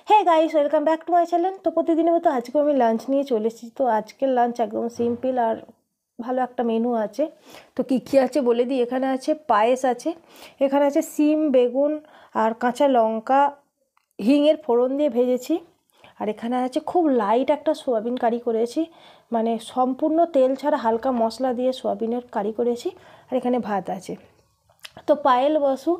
Hey guys, welcome back to my channel. তো প্রতিদিনের মতো আজকে আমি লাঞ্চ নিয়ে চলে এসেছি। তো আজকের লাঞ্চ একদম সিম্পল আর ভালো একটা মেনু আছে। তো কী কী আছে বলে দিই। এখানে আছে পায়েস আছে, এখানে আছে সিম, বেগুন আর কাঁচা লঙ্কা হিঙের ফোড়ন দিয়ে ভেজেছি। আর এখানে আছে খুব লাইট একটা সোয়াবিন কারি করেছি, মানে সম্পূর্ণ তেল ছাড়া হালকা মশলা দিয়ে সোয়াবিনের কারি করেছি। আর এখানে ভাত আছে। তো পায়েল বসু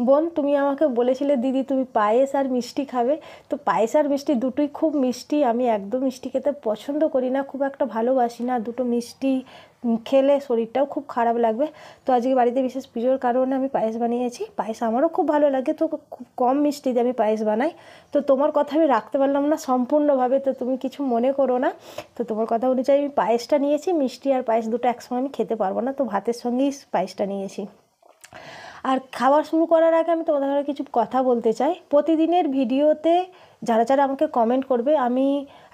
বোন, তুমি আমাকে বলেছিলে দিদি তুমি পায়েস আর মিষ্টি খাবে। তো পায়েস আর মিষ্টি দুটোই খুব মিষ্টি, আমি একদম মিষ্টি খেতে পছন্দ করি না, খুব একটা ভালোবাসি না। দুটো মিষ্টি খেলে শরীরটাও খুব খারাপ লাগবে। তো আজকে বাড়িতে বিশেষ পুজোর কারণে আমি পায়েস বানিয়েছি। পায়েস আমারও খুব ভালো লাগে, তো খুব কম মিষ্টি দিয়ে আমি পায়েস বানাই। তো তোমার কথা আমি রাখতে পারলাম না সম্পূর্ণভাবে, তো তুমি কিছু মনে করো না। তো তোমার কথা অনুযায়ী আমি পায়েসটা নিয়েছি, মিষ্টি আর পায়েস দুটো একসঙ্গে আমি খেতে পারবো না, তো ভাতের সঙ্গেই পায়েসটা নিয়েছি। আর খাবার শুরু করার আগে আমি তোমাদের সাথে কিছু কথা বলতে চাই। প্রতিদিনের ভিডিওতে যারা যারা আমাকে কমেন্ট করবে, আমি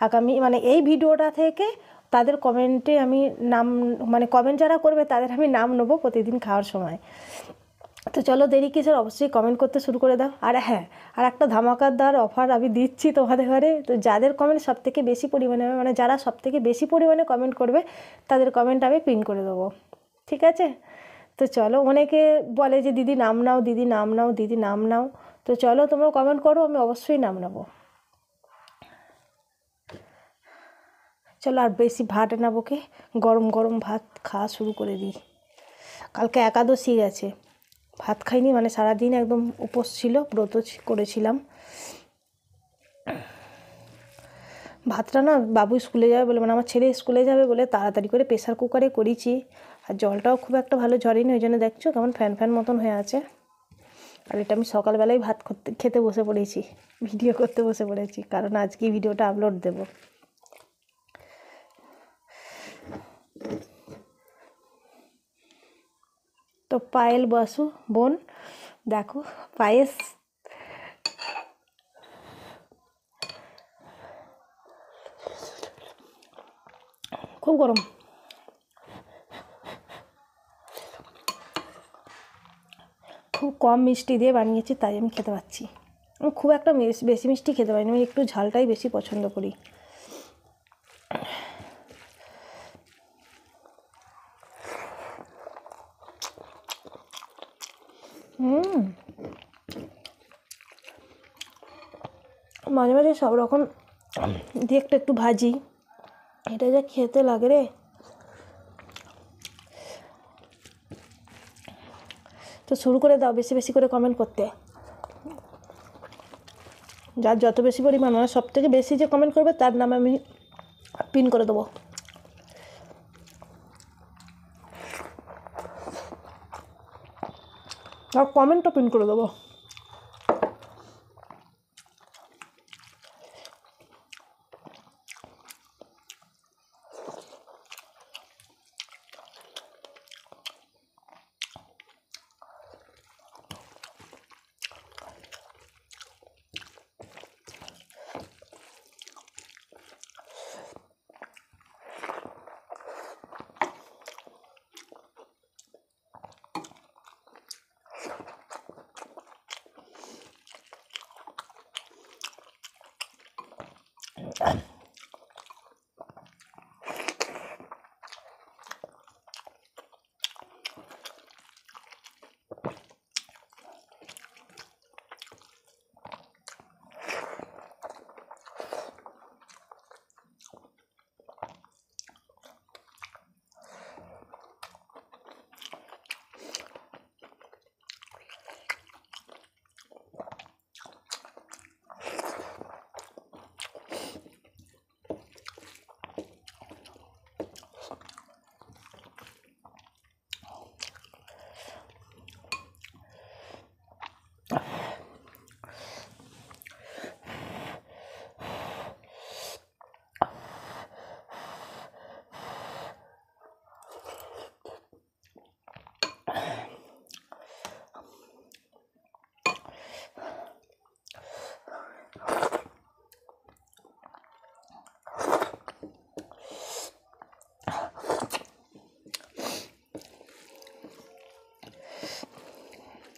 আগামী মানে এই ভিডিওটা থেকে তাদের কমেন্টে আমি নাম, মানে কমেন্ট যারা করবে তাদের আমি নাম নেবো প্রতিদিন খাওয়ার সময়। তো চলো দেরি কিসের, অবশ্যই কমেন্ট করতে শুরু করে দাও। আর হ্যাঁ, আর একটা ধামাকাদার অফার আমি দিচ্ছি তোমাদের ঘরে। তো যাদের কমেন্ট সবথেকে বেশি পরিমাণে, মানে যারা সবথেকে বেশি পরিমাণে কমেন্ট করবে তাদের কমেন্ট আমি পিন করে দেবো, ঠিক আছে? তো চলো, অনেকে বলে যে দিদি নাম নাও, দিদি নাম নাও, দিদি নাম নাও। তো চলো তোমরা কমেন্ট করো, আমি অবশ্যই নাম নেবো। চলো আর বেশি ভাত নেবো কে, গরম গরম ভাত খাওয়া শুরু করে দিই। কালকে একাদশী গেছে, ভাত খাইনি, মানে সারাদিন একদম উপোস ছিল, ব্রত করেছিলাম। ভাতটা না বাবু স্কুলে যাবে বলে, মানে আমার ছেলে স্কুলে যাবে বলে তাড়াতাড়ি করে প্রেসার কুকারে করেছি। আর জলটাও খুব একটা ভালো ঝরেনি, ওই জন্য দেখছো কেমন ফ্যান ফ্যান মতন হয়ে আছে। আর এটা আমি সকালবেলায় ভাত খেতে বসে পড়েছি, ভিডিও করতে বসে পড়েছি, কারণ আজকে ভিডিওটা আপলোড দেব। তো পায়েল বসু বোন, দেখো পায়েস খুব গরম, খুব কম মিষ্টি দিয়ে বানিয়েছি, তাই আমি খেতে পাচ্ছি। আমি খুব একটা বেশি মিষ্টি খেতে পারি না, আমি একটু ঝালটাই বেশি পছন্দ করি। মাঝে মাঝে সব রকম দিয়ে একটু একটু ভাজি, এটা যা খেতে লাগে রে। তো শুরু করে দাও বেশি বেশি করে কমেন্ট করতে। যার যত বেশি পরিমাণ, মানে সব থেকে বেশি যে কমেন্ট করবে তার নাম আমি পিন করে দেবো। আর কমেন্টও পিন করে দেবো।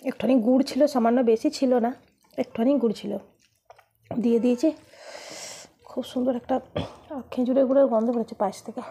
একটুখানি গুড় ছিল, সামান্য, বেশি ছিল না, একটুখানি গুড় ছিল। দিয়ে দিয়েছি। খুব সুন্দর একটা খেজুরের গুঁড়োর গন্ধ বেরোচ্ছে পায়েস থেকে।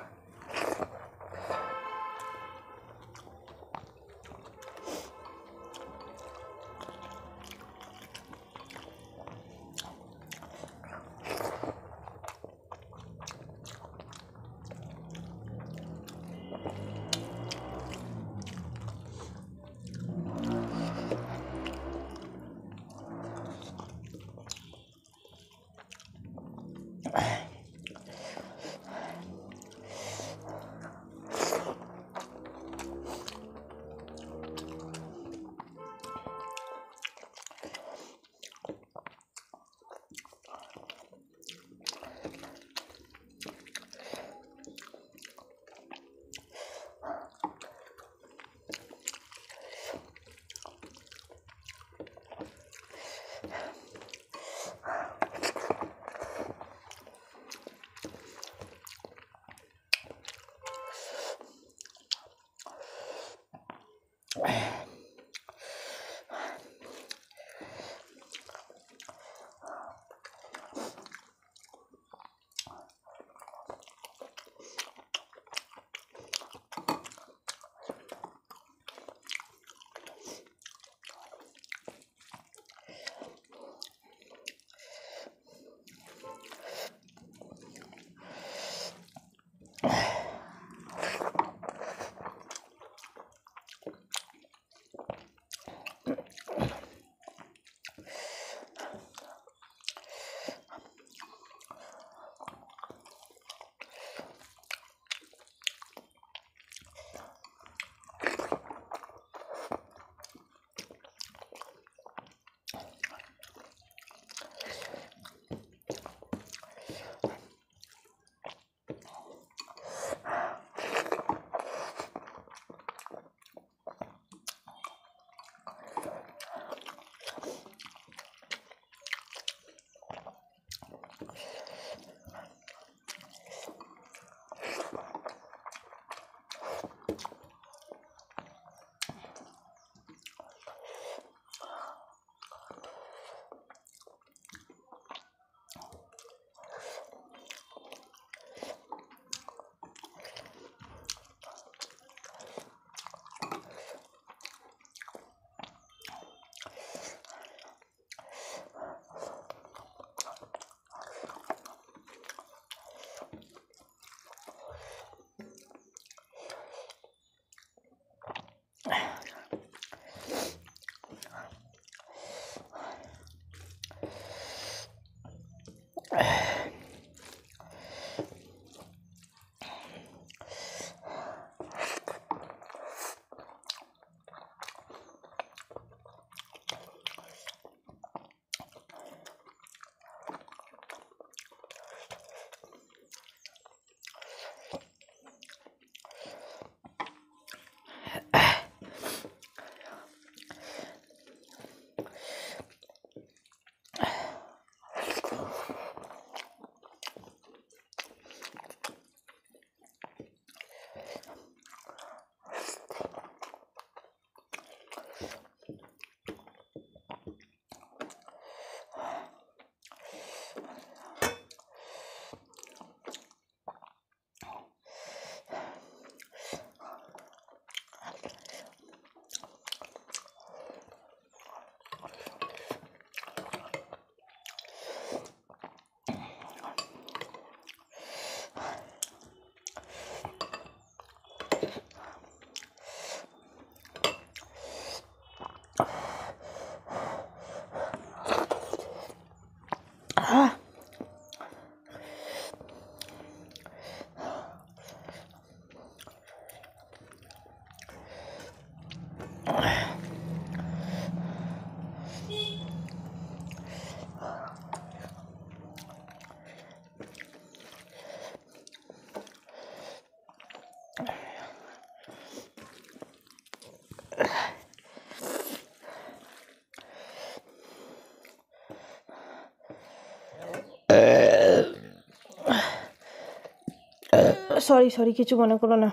সরি সরি, কিছু মনে করো না।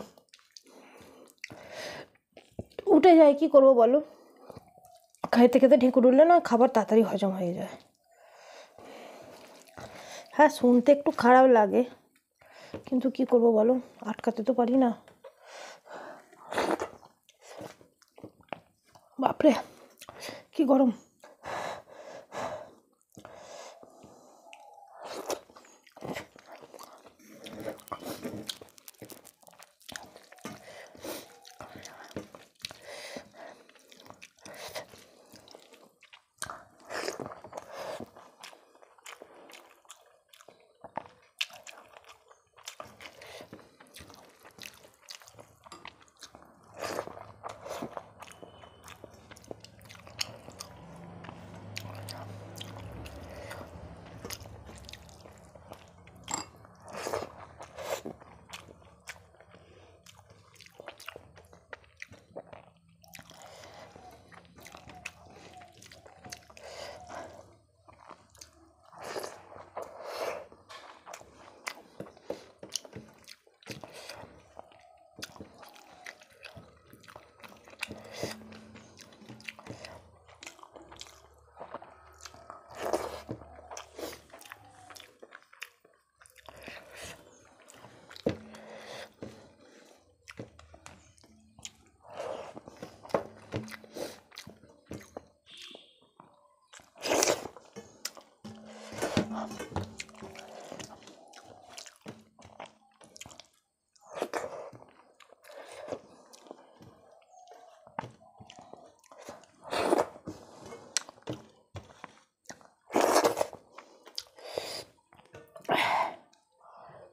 উঠে যায়, কি করবো বলো? খেতে খেতে ঢেকুর উঠলে না খাবার তাড়াতাড়ি হজম হয়ে যায়। হ্যাঁ, শুনতে একটু খারাপ লাগে, কিন্তু কি করব বলো, আটকাতে তো পারি না। বাপরে কি গরম।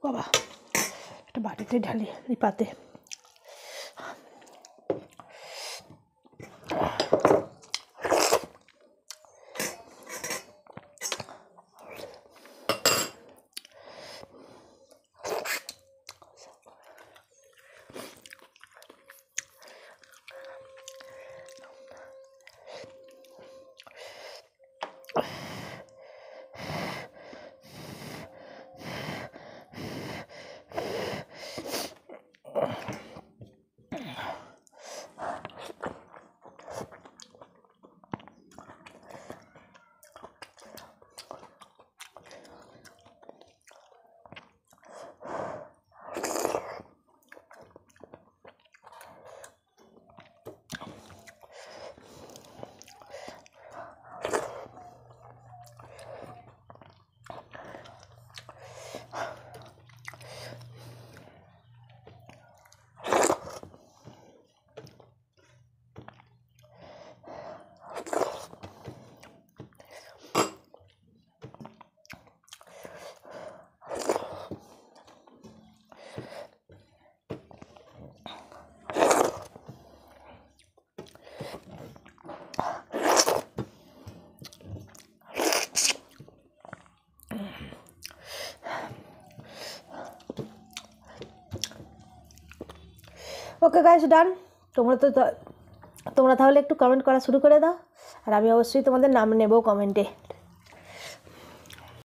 বাবা, একটা বাটিতে ঢালি এই পাতে। ওকে গাইস, ডান। তোমরা তাহলে একটু কমেন্ট করা শুরু করে দাও, আর আমি অবশ্যই তোমাদের নাম নেবো কমেন্টে।